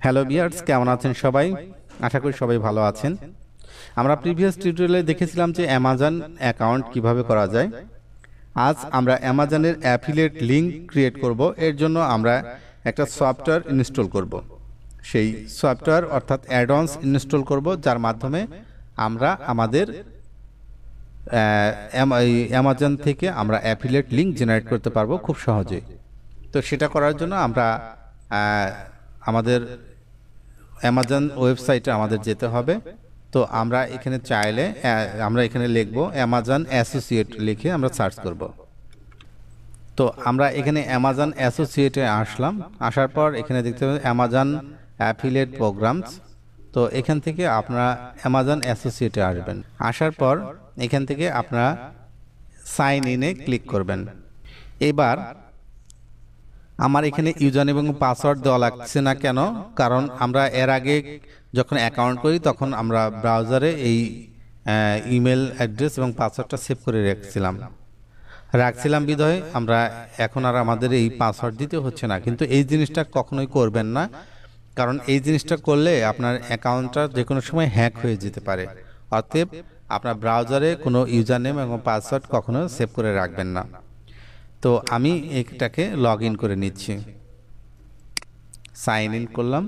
Hello viewers, কেমন আছেন সবাই? আশা করি সবাই ভালো আছেন। আমরা প্রিভিয়াস টিউটোরিয়ালে দেখেছিলাম যে অ্যামাজন অ্যাকাউন্ট কিভাবে করা যায়। আজ আমরা অ্যামাজনের অ্যাফিলিয়েট লিংক ক্রিয়েট করব। এর জন্য আমরা একটা সফটওয়্যার ইনস্টল করব। সেই সফটওয়্যার অর্থাৎ অ্যাডঅনস ইনস্টল করব, যার মাধ্যমে আমরা আমাদের অ্যামাজন থেকে আমরা অ্যাফিলিয়েট লিংক জেনারেট করতে পারবো খুব সহজেই। তো সেটা করার জন্য আমরা আমাদের অ্যামাজন ওয়েবসাইটে আমাদের যেতে হবে। তো আমরা এখানে চাইলে আমরা এখানে লিখব অ্যামাজন অ্যাসোসিয়েট, লিখে আমরা সার্চ করব। তো আমরা এখানে অ্যামাজন অ্যাসোসিয়েটে আসলাম। আসার পর এখানে দেখতে পাবেন অ্যামাজন অ্যাফিলিয়েট প্রোগ্রামস। তো এখান থেকে আপনারা অ্যামাজন অ্যাসোসিয়েটে আসবেন। আসার পর এখান থেকে আপনারা সাইন ইনে ক্লিক করবেন। এবার আমার এখানে ইউজার এবং পাসওয়ার্ড দেওয়া লাগছে না কেন? কারণ আমরা এর আগে যখন অ্যাকাউন্ট করি তখন আমরা ব্রাউজারে এই ইমেল অ্যাড্রেস এবং পাসওয়ার্ডটা সেভ করে রাখছিলাম বিধায় আমরা এখন আর আমাদের এই পাসওয়ার্ড দিতে হচ্ছে না। কিন্তু এই জিনিসটা কখনোই করবেন না, কারণ এই জিনিসটা করলে আপনার অ্যাকাউন্টটা যে কোনো সময় হ্যাক হয়ে যেতে পারে। অতএব আপনার ব্রাউজারে কোনো ইউজার নেম এবং পাসওয়ার্ড কখনো সেভ করে রাখবেন না। তো আমি এটাকে লগ ইন করে নিচ্ছি, সাইন ইন করলাম।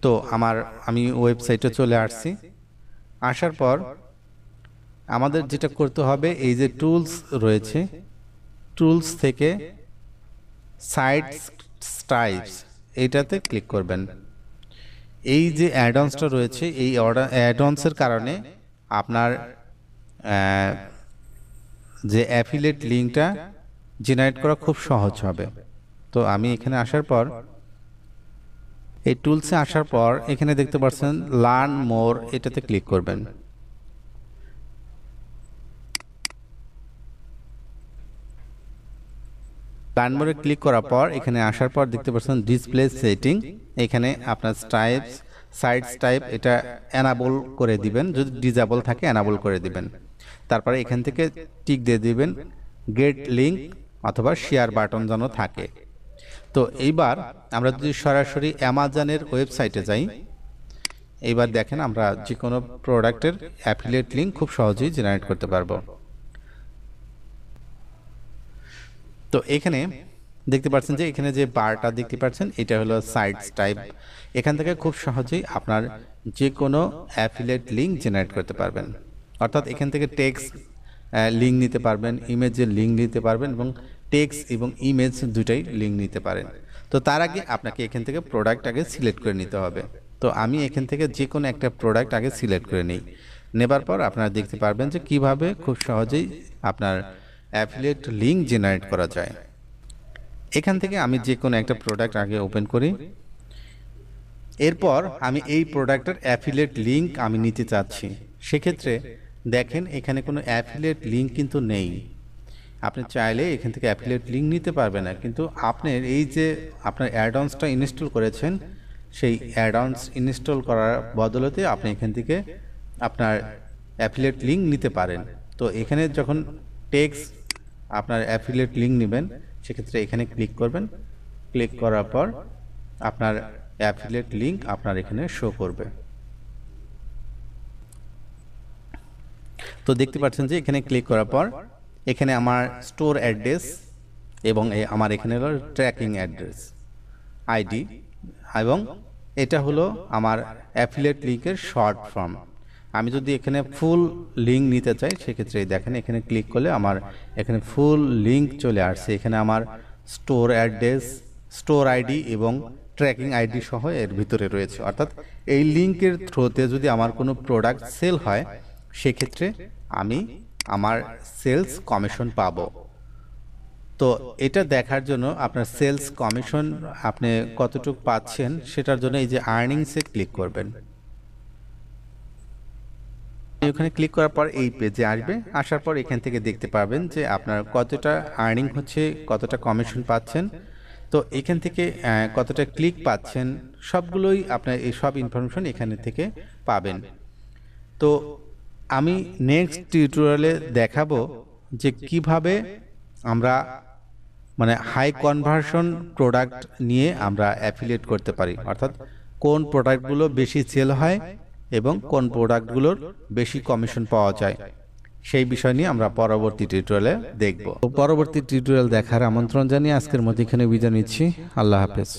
তো আমি ওয়েবসাইটে চলে আসছি। আসার পর আমাদের যেটা করতে হবে, এই যে টুলস রয়েছে, টুলস থেকে সাইটস টাইপস এইটাতে ক্লিক করবেন। এই যে অ্যাডঅনসটা রয়েছে, এই অ্যাডঅনসের কারণে আপনার যে অ্যাফিলিয়েট লিঙ্কটা জেনারেট করা খুব সহজ হবে। তো আমি এখানে আসার পর এই টুলসে আসার পর এখানে দেখতে পাচ্ছেন লার্ন মোর, এটাতে ক্লিক করবেন। লার্ন মোরে ক্লিক করার পর এখানে আসার পর দেখতে পাচ্ছেন ডিসপ্লে সেটিং। এখানে আপনার সাইটস টাইপ এটা এনাবল করে দিবেন, যদি ডিসেবল থাকে এনাবল করে দিবেন। তারপরে এখান থেকে টিক দিয়ে দিবেন গেট লিঙ্ক অথবা শেয়ার বাটন যেন থাকে। তো এইবার আমরা যদি সরাসরি অ্যামাজনের ওয়েবসাইটে যাই, এইবার দেখেন আমরা যে কোনো প্রোডাক্টের অ্যাফিলিয়েট লিঙ্ক খুব সহজেই জেনারেট করতে পারবো। তো এখানে দেখতে পাচ্ছেন যে এখানে যে বারটা দেখতে পাচ্ছেন, এটা হলো সাইটস টাইপ। এখান থেকে খুব সহজেই আপনার যে কোনো অ্যাফিলিয়েট লিঙ্ক জেনারেট করতে পারবেন। অর্থাৎ এখান থেকে টেক্সট লিঙ্ক নিতে পারবেন, ইমেজের লিঙ্ক নিতে পারবেন, এবং টেক্সট এবং ইমেজ দুটাই লিঙ্ক নিতে পারেন। তো তার আগে আপনাকে এখান থেকে প্রোডাক্ট আগে সিলেক্ট করে নিতে হবে। তো আমি এখান থেকে যে কোনো একটা প্রোডাক্ট আগে সিলেক্ট করে নিই। নেবার পর আপনারা দেখতে পারবেন যে কিভাবে খুব সহজেই আপনার অ্যাফিলিয়েট লিঙ্ক জেনারেট করা যায়। এখান থেকে আমি যে কোনো একটা প্রোডাক্ট আগে ওপেন করি। এরপর আমি এই প্রোডাক্টের অ্যাফিলিয়েট লিঙ্ক আমি নিতে চাচ্ছি। সেক্ষেত্রে দেখেন এখানে কোনো অ্যাফিলিয়েট লিঙ্ক কিন্তু নেই। আপনি চাইলে এখান থেকে অ্যাফিলিয়েট লিঙ্ক নিতে পারবেন না, কিন্তু আপনার এই যে আপনার অ্যাডঅনসটা ইনস্টল করেছেন, সেই অ্যাডঅনস ইনস্টল করার বদলতে আপনি এখান থেকে আপনার অ্যাফিলিয়েট লিঙ্ক নিতে পারেন। তো এখানে যখন টেক্সট আপনার অ্যাফিলিয়েট লিঙ্ক নেবেন, সেক্ষেত্রে এখানে ক্লিক করবেন। ক্লিক করার পর আপনার অ্যাফিলিয়েট লিঙ্ক আপনার এখানে শো করবে। তো দেখতে পাচ্ছেন যে এখানে ক্লিক করার পর এখানে আমার স্টোর অ্যাড্রেস এবং আমার এখানে হলো ট্র্যাকিং অ্যাড্রেস আইডি, এবং এটা হলো আমার অ্যাফিলিয়েট লিঙ্কের শর্ট ফর্ম। আমি যদি এখানে ফুল লিঙ্ক নিতে চাই, সেক্ষেত্রে দেখেন এখানে ক্লিক করলে আমার এখানে ফুল লিঙ্ক চলে আসছে। এখানে আমার স্টোর অ্যাড্রেস, স্টোর আইডি এবং ট্র্যাকিং আইডি সহ এর ভিতরে রয়েছে। অর্থাৎ এই লিঙ্কের থ্রুতে যদি আমার কোনো প্রোডাক্ট সেল হয়, সেক্ষেত্রে আমি আমার সেলস কমিশন পাবো। তো এটা দেখার জন্য আপনার সেলস কমিশন আপনি কতটুকু পাচ্ছেন, সেটার জন্য এই যে আর্নিংসে ক্লিক করবেন। এখানে ক্লিক করার পর এই পেজে আসবে। আসার পর এখান থেকে দেখতে পাবেন যে আপনার কতটা আর্নিং হচ্ছে, কতটা কমিশন পাচ্ছেন। তো এখান থেকে কতটা ক্লিক পাচ্ছেন, সবগুলোই আপনার এই সব ইনফরমেশন এখানে থেকে পাবেন। তো আমি নেক্সট টিউটোরিয়ালে দেখাবো যে কিভাবে আমরা মানে হাই কনভার্সন প্রোডাক্ট নিয়ে আমরা অ্যাফিলিয়েট করতে পারি, অর্থাৎ কোন প্রোডাক্টগুলো বেশি সেল হয় এবং কোন প্রোডাক্টগুলোর বেশি কমিশন পাওয়া যায় সেই বিষয় নিয়ে আমরা পরবর্তী টিউটোরিয়ালে দেখব। পরবর্তী টিউটোরিয়াল দেখার আমন্ত্রণ জানিয়ে আজকের মতো এখানে বিদায় নিচ্ছি। আল্লাহ হাফেজ।